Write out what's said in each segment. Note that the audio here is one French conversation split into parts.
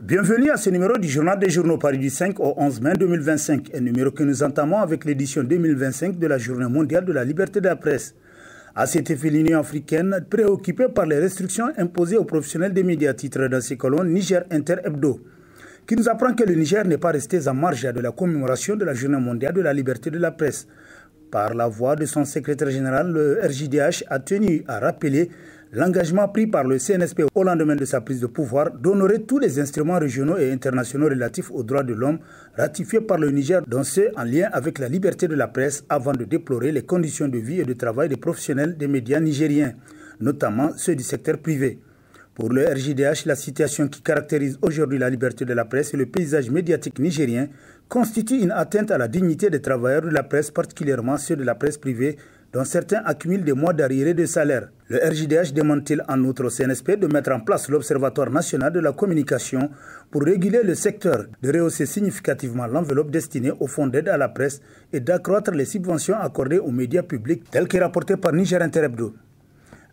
Bienvenue à ce numéro du Journal des Journaux paru du 5 au 11 mai 2025, un numéro que nous entamons avec l'édition 2025 de la Journée mondiale de la liberté de la presse. À cet effet, l'Union africaine, préoccupée par les restrictions imposées aux professionnels des médias, titre dans ses colonnes Niger Inter Hebdo, qui nous apprend que le Niger n'est pas resté en marge de la commémoration de la Journée mondiale de la liberté de la presse. Par la voix de son secrétaire général, le RJDH a tenu à rappeler l'engagement pris par le CNSP au lendemain de sa prise de pouvoir d'honorer tous les instruments régionaux et internationaux relatifs aux droits de l'homme ratifiés par le Niger, dont ceux en lien avec la liberté de la presse, avant de déplorer les conditions de vie et de travail des professionnels des médias nigériens, notamment ceux du secteur privé. Pour le RJDH, la situation qui caractérise aujourd'hui la liberté de la presse et le paysage médiatique nigérien constitue une atteinte à la dignité des travailleurs de la presse, particulièrement ceux de la presse privée, dont certains accumulent des mois d'arriérés de salaire. Le RJDH demande-t-il en outre au CNSP de mettre en place l'Observatoire national de la communication pour réguler le secteur, de rehausser significativement l'enveloppe destinée au fonds d'aide à la presse et d'accroître les subventions accordées aux médias publics, tel que rapporté par Niger Inter Hebdo.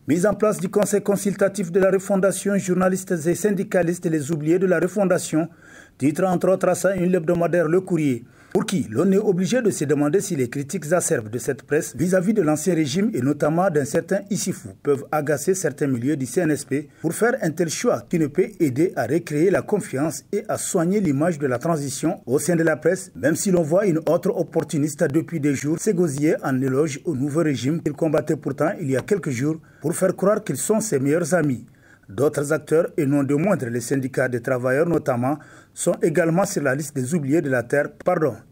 Mise en place du Conseil consultatif de la refondation, journalistes et syndicalistes les oubliés de la refondation, titre entre autres à ça une hebdomadaire Le Courrier, pour qui l'on est obligé de se demander si les critiques acerbes de cette presse vis-à-vis de l'ancien régime et notamment d'un certain Issifou peuvent agacer certains milieux du CNSP pour faire un tel choix qui ne peut aider à recréer la confiance et à soigner l'image de la transition au sein de la presse, même si l'on voit une autre opportuniste depuis des jours s'égosiller en éloge au nouveau régime qu'il combattait pourtant il y a quelques jours pour faire croire qu'ils sont ses meilleurs amis. D'autres acteurs, et non de moindre les syndicats des travailleurs notamment, sont également sur la liste des oubliés de la terre,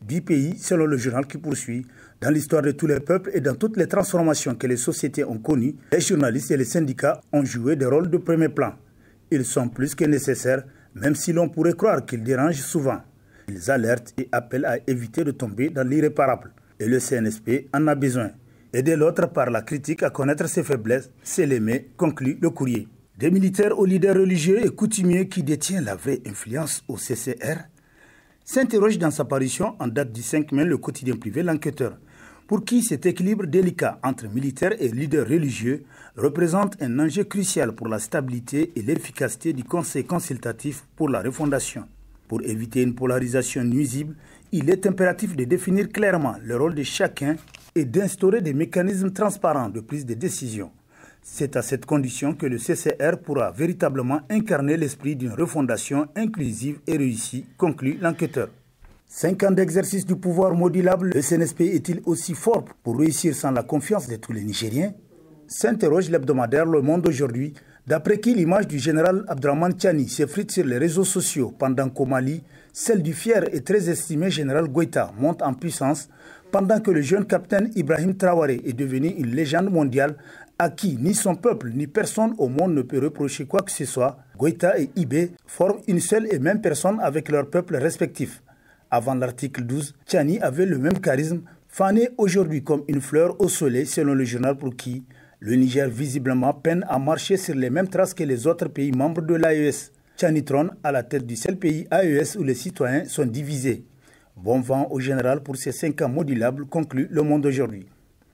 du pays, selon le journal qui poursuit. Dans l'histoire de tous les peuples et dans toutes les transformations que les sociétés ont connues, les journalistes et les syndicats ont joué des rôles de premier plan. Ils sont plus que nécessaires, même si l'on pourrait croire qu'ils dérangent souvent. Ils alertent et appellent à éviter de tomber dans l'irréparable. Et le CNSP en a besoin. Aider l'autre par la critique à connaître ses faiblesses, c'est l'aimer, conclut Le Courrier. Des militaires aux leaders religieux et coutumiers qui détiennent la vraie influence au CCR s'interroge dans sa parution en date du 5 mai le quotidien privé L'Enquêteur, pour qui cet équilibre délicat entre militaires et leaders religieux représente un enjeu crucial pour la stabilité et l'efficacité du Conseil consultatif pour la refondation. Pour éviter une polarisation nuisible, il est impératif de définir clairement le rôle de chacun et d'instaurer des mécanismes transparents de prise de décision. C'est à cette condition que le CCR pourra véritablement incarner l'esprit d'une refondation inclusive et réussie, conclut L'Enquêteur. 5 ans d'exercice du pouvoir modulable, le CNSP est-il aussi fort pour réussir sans la confiance de tous les Nigériens? S'interroge l'hebdomadaire Le Monde aujourd'hui, d'après qui l'image du général Abdraman Tchani s'effrite sur les réseaux sociaux pendant qu'au Mali, celle du fier et très estimé général Goïta monte en puissance, pendant que le jeune capitaine Ibrahim Traoré est devenu une légende mondiale à qui ni son peuple ni personne au monde ne peut reprocher quoi que ce soit. Goïta et Ibé forment une seule et même personne avec leurs peuples respectifs. Avant l'article 12, Tchani avait le même charisme, fané aujourd'hui comme une fleur au soleil selon le journal pour qui le Niger visiblement peine à marcher sur les mêmes traces que les autres pays membres de l'AES. Tchani trône à la tête du seul pays AES où les citoyens sont divisés. Bon vent au général pour ces 5 ans modulables, conclut Le Monde aujourd'hui.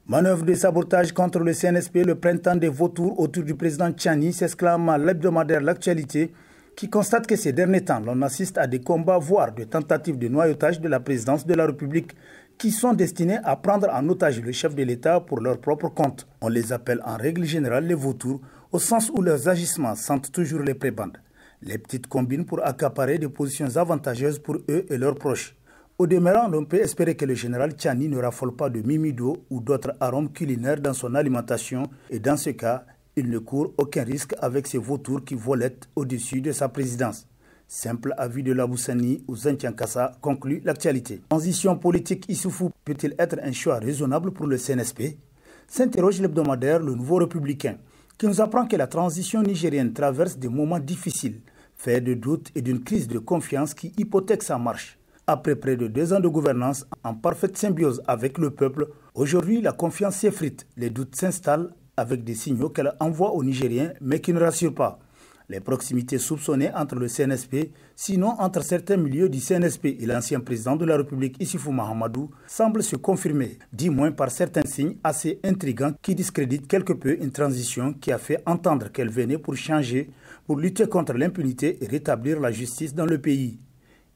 Manœuvre de sabotage contre le CNSP, le printemps des vautours autour du président Tchani, s'exclame à l'hebdomadaire L'Actualité, qui constate que ces derniers temps, l'on assiste à des combats, voire de tentatives de noyautage de la présidence de la République, qui sont destinés à prendre en otage le chef de l'État pour leur propre compte. On les appelle en règle générale les vautours, au sens où leurs agissements sentent toujours les prébendes. Les petites combines pour accaparer des positions avantageuses pour eux et leurs proches. Au demeurant, l'on peut espérer que le général Tchani ne raffole pas de mimido ou d'autres arômes culinaires dans son alimentation et dans ce cas, il ne court aucun risque avec ces vautours qui volettent au-dessus de sa présidence. Simple avis de Laboussani ou Zentiankassa, conclut L'Actualité. Transition politique Issoufou peut-il être un choix raisonnable pour le CNSP? S'interroge l'hebdomadaire Le Nouveau Républicain, qui nous apprend que la transition nigérienne traverse des moments difficiles, faits de doutes et d'une crise de confiance qui hypothèque sa marche. Après près de 2 ans de gouvernance en parfaite symbiose avec le peuple, aujourd'hui la confiance s'effrite, les doutes s'installent avec des signaux qu'elle envoie aux Nigériens mais qui ne rassurent pas. Les proximités soupçonnées entre le CNSP, sinon entre certains milieux du CNSP et l'ancien président de la République Issoufou Mahamadou, semblent se confirmer, du moins par certains signes assez intrigants qui discréditent quelque peu une transition qui a fait entendre qu'elle venait pour changer, pour lutter contre l'impunité et rétablir la justice dans le pays.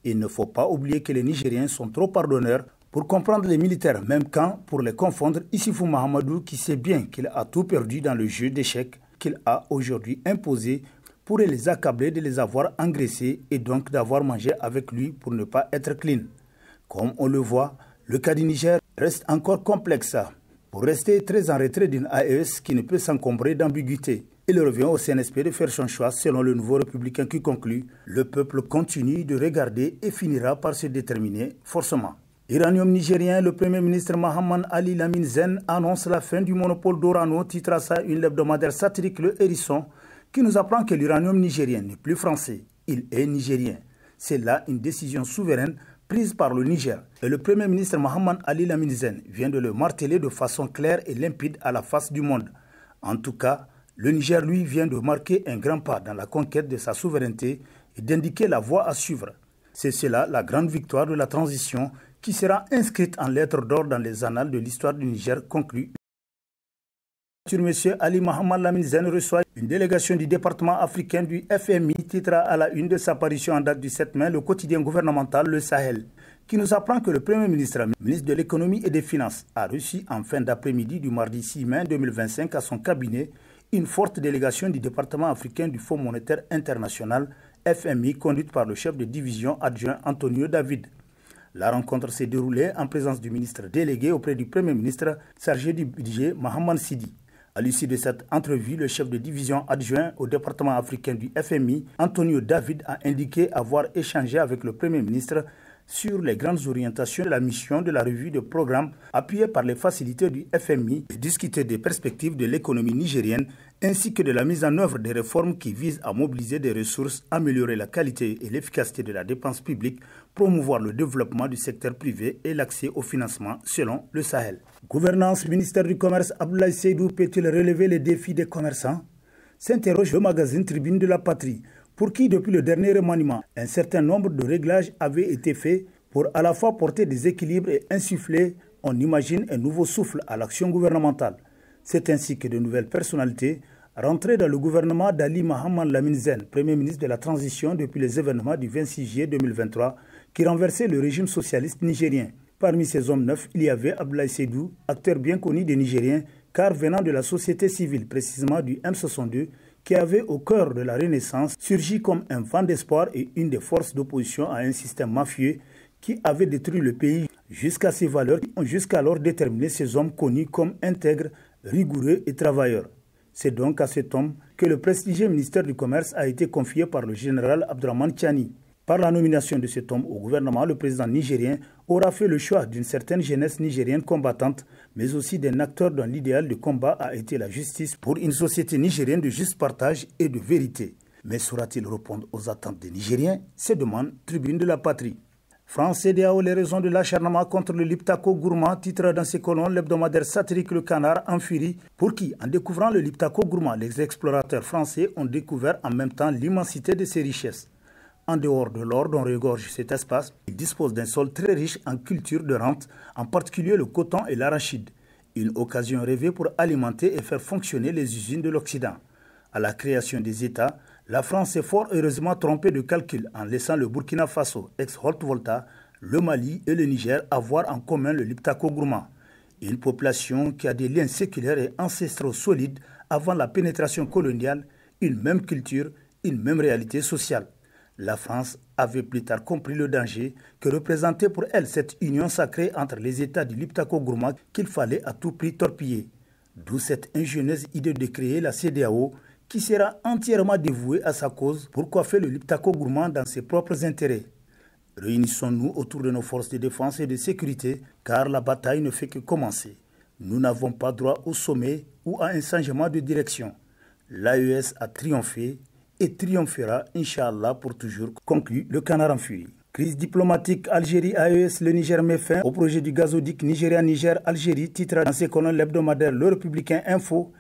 Il ne faut pas oublier que les Nigériens sont trop pardonneurs pour comprendre les militaires, même quand, pour les confondre, Issoufou Mahamadou qui sait bien qu'il a tout perdu dans le jeu d'échecs qu'il a aujourd'hui imposé, pourrait les accabler de les avoir engraissés et donc d'avoir mangé avec lui pour ne pas être clean. Comme on le voit, le cas du Niger reste encore complexe. Pour rester très en retrait d'une AES qui ne peut s'encombrer d'ambiguïté, il revient au CNSP de faire son choix selon le nouveau républicain qui conclut « Le peuple continue de regarder et finira par se déterminer forcément ». Iranium nigérien, le Premier ministre Mahaman Ali Lamine Zen annonce la fin du monopole d'Orano, titre à ça une hebdomadaire satirique Le Hérisson, qui nous apprend que l'uranium nigérien n'est plus français, il est nigérien. C'est là une décision souveraine prise par le Niger. Et le Premier ministre Mahaman Ali Lamine Zen vient de le marteler de façon claire et limpide à la face du monde. En tout cas, le Niger, lui, vient de marquer un grand pas dans la conquête de sa souveraineté et d'indiquer la voie à suivre. C'est cela la grande victoire de la transition qui sera inscrite en lettres d'or dans les annales de l'histoire du Niger, conclut. M. Ali Mahaman Lamine Zen reçoit une délégation du département africain du FMI, titre à la une de sa parution en date du 7 mai, le quotidien gouvernemental Le Sahel, qui nous apprend que le Premier ministre, ministre de l'économie et des finances, a reçu en fin d'après-midi du mardi 6 mai 2025 à son cabinet une forte délégation du département africain du Fonds monétaire international, FMI, conduite par le chef de division adjoint Antonio David. La rencontre s'est déroulée en présence du ministre délégué auprès du Premier ministre chargé du budget, Mahaman Sidi. À l'issue de cette entrevue, le chef de division adjoint au département africain du FMI, Antonio David, a indiqué avoir échangé avec le Premier ministre sur les grandes orientations de la mission de la revue de programme appuyée par les facilités du FMI et discuter des perspectives de l'économie nigérienne ainsi que de la mise en œuvre des réformes qui visent à mobiliser des ressources, améliorer la qualité et l'efficacité de la dépense publique, promouvoir le développement du secteur privé et l'accès au financement selon le Sahel. Gouvernance, ministère du Commerce, Abdoulaye Seydou peut-il relever les défis des commerçants? S'interroge le magazine Tribune de la Patrie, pour qui, depuis le dernier remaniement, un certain nombre de réglages avaient été faits pour à la fois porter des équilibres et insuffler, on imagine, un nouveau souffle à l'action gouvernementale. C'est ainsi que de nouvelles personnalités rentrées dans le gouvernement d'Ali Mahaman Lamine Zen, Premier ministre de la Transition depuis les événements du 26 juillet 2023, qui renversaient le régime socialiste nigérien. Parmi ces hommes neufs, il y avait Abdoulaye Seydou, acteur bien connu des Nigériens, car venant de la société civile, précisément du M62, qui avait au cœur de la Renaissance surgi comme un vent d'espoir et une des forces d'opposition à un système mafieux qui avait détruit le pays jusqu'à ses valeurs qui ont jusqu'alors déterminé ces hommes connus comme intègres, rigoureux et travailleurs. C'est donc à cet homme que le prestigieux ministère du Commerce a été confié par le général Abdourahmane Tiani. Par la nomination de cet homme au gouvernement, le président nigérien aura fait le choix d'une certaine jeunesse nigérienne combattante, mais aussi d'un acteur dont l'idéal de combat a été la justice pour une société nigérienne de juste partage et de vérité. Mais saura-t-il répondre aux attentes des Nigériens? Se demande Tribune de la Patrie. France CEDEAO, les raisons de l'acharnement contre le Liptako gourmand, titre dans ses colonnes l'hebdomadaire satirique Le Canard en furie, pour qui, en découvrant le Liptako gourmand, les explorateurs français ont découvert en même temps l'immensité de ses richesses. En dehors de l'or dont regorge cet espace, il dispose d'un sol très riche en cultures de rente, en particulier le coton et l'arachide. Une occasion rêvée pour alimenter et faire fonctionner les usines de l'Occident. À la création des États, la France s'est fort heureusement trompée de calcul en laissant le Burkina Faso, ex-Haute-Volta, le Mali et le Niger avoir en commun le Liptako gourmand. Une population qui a des liens séculaires et ancestraux solides avant la pénétration coloniale, une même culture, une même réalité sociale. La France avait plus tard compris le danger que représentait pour elle cette union sacrée entre les États du Liptako gourmand qu'il fallait à tout prix torpiller. D'où cette ingénieuse idée de créer la CEDEAO qui sera entièrement dévouée à sa cause pour coiffer le Liptako gourmand dans ses propres intérêts. Réunissons-nous autour de nos forces de défense et de sécurité car la bataille ne fait que commencer. Nous n'avons pas droit au sommet ou à un changement de direction. L'AES a triomphé et triomphera, Inch'Allah, pour toujours, conclut Le Canard en furie. Crise diplomatique Algérie-AES, le Niger met fin au projet du gazoduc Nigeria-Niger-Algérie, titre dans ses colonnes l'hebdomadaire Le Républicain Info,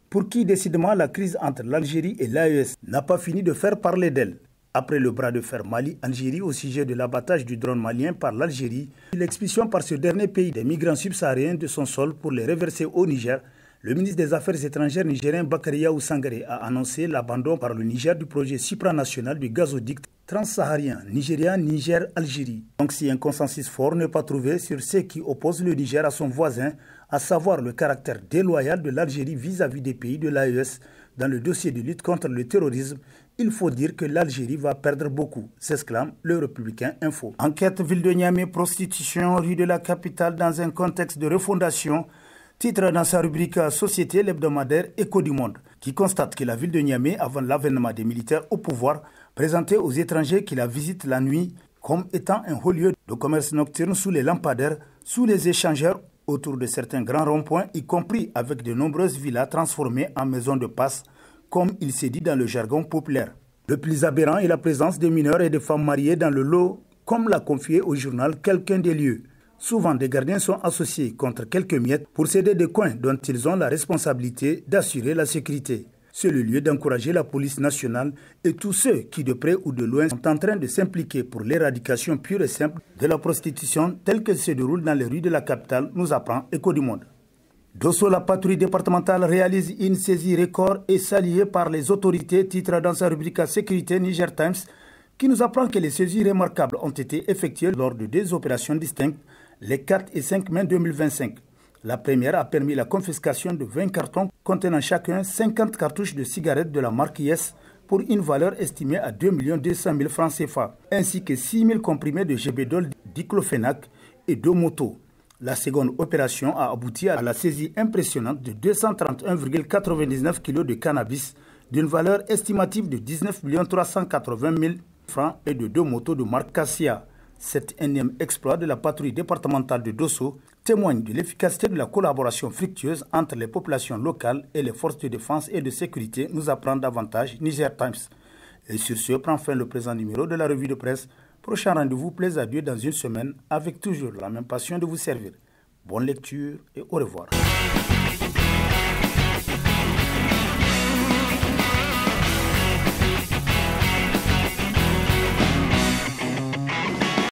pour qui décidément la crise entre l'Algérie et l'AES n'a pas fini de faire parler d'elle. Après le bras de fer Mali-Algérie au sujet de l'abattage du drone malien par l'Algérie, l'expulsion par ce dernier pays des migrants subsahariens de son sol pour les reverser au Niger, le ministre des Affaires étrangères nigérien Bakary Yahou Sangaré a annoncé l'abandon par le Niger du projet supranational du gazoduc transsaharien Niger-Algérie. Donc si un consensus fort n'est pas trouvé sur ce qui oppose le Niger à son voisin, à savoir le caractère déloyal de l'Algérie vis-à-vis des pays de l'AES dans le dossier de lutte contre le terrorisme, il faut dire que l'Algérie va perdre beaucoup, s'exclame le Républicain Info. Enquête ville de Niamey, prostitution, rue de la capitale dans un contexte de refondation. Titre dans sa rubrique Société, l'hebdomadaire Écho du Monde, qui constate que la ville de Niamey, avant l'avènement des militaires au pouvoir, présentait aux étrangers qui la visitent la nuit comme étant un haut lieu de commerce nocturne sous les lampadaires, sous les échangeurs, autour de certains grands ronds-points, y compris avec de nombreuses villas transformées en maisons de passe, comme il s'est dit dans le jargon populaire. Le plus aberrant est la présence de mineurs et de femmes mariées dans le lot, comme l'a confié au journal quelqu'un des lieux. Souvent, des gardiens sont associés contre quelques miettes pour céder des coins dont ils ont la responsabilité d'assurer la sécurité. C'est le lieu d'encourager la police nationale et tous ceux qui, de près ou de loin, sont en train de s'impliquer pour l'éradication pure et simple de la prostitution telle qu'elle se déroule dans les rues de la capitale, nous apprend Écho du Monde. Dosso, la patrouille départementale réalise une saisie record et saluée par les autorités, titre dans sa rubrique Sécurité Niger Times, qui nous apprend que les saisies remarquables ont été effectuées lors de deux opérations distinctes, les 4 et 5 mai 2025. La première a permis la confiscation de 20 cartons contenant chacun 50 cartouches de cigarettes de la marque Yes pour une valeur estimée à 2 200 000 francs CFA, ainsi que 6 000 comprimés de Gebedol diclofenac et 2 motos. La seconde opération a abouti à la saisie impressionnante de 231,99 kg de cannabis d'une valeur estimative de 19 380 000 francs et de 2 motos de marque Cassia. Cet énième exploit de la patrouille départementale de Dosso témoigne de l'efficacité de la collaboration fructueuse entre les populations locales et les forces de défense et de sécurité, nous apprend davantage Niger Times. Et sur ce, prend fin le présent numéro de la revue de presse. Prochain rendez-vous, plaise à Dieu dans une semaine, avec toujours la même passion de vous servir. Bonne lecture et au revoir.